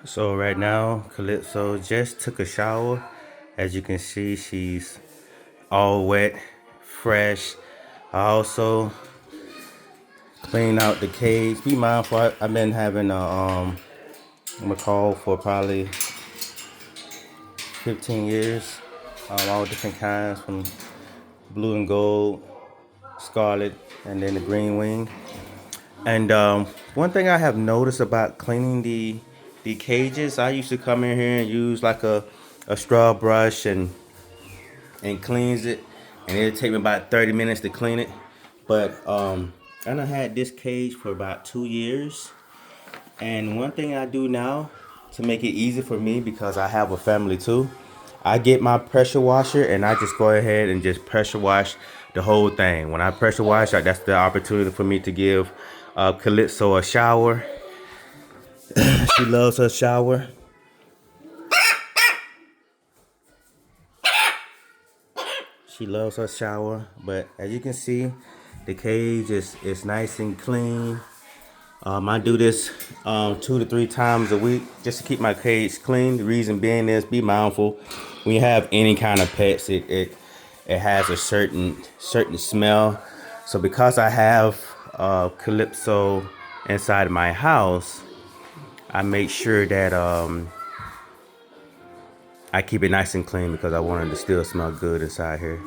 So right now, Calypso just took a shower. As you can see, she's all wet, fresh. I also cleaned out the cage. Be mindful, I've been having a macaw for probably 15 years. All different kinds from blue and gold, scarlet, and then the Greenwinged. And one thing I have noticed about cleaning the cages, I used to come in here and use like a straw brush and cleanse it, and it'll take me about 30 minutes to clean it. But I done had this cage for about 2 years, and one thing I do now to make it easy for me because I have a family too, I get my pressure washer and I just go ahead and just pressure wash the whole thing. When I pressure wash, that's the opportunity for me to give Calypso a shower. She loves her shower. She loves her shower. But as you can see, the cage is nice and clean. I do this 2 to 3 times a week just to keep my cage clean. The reason being is be mindful when you have any kind of pets, it has a certain smell. So because I have Calypso inside of my house, I make sure that I keep it nice and clean because I want it to still smell good inside here.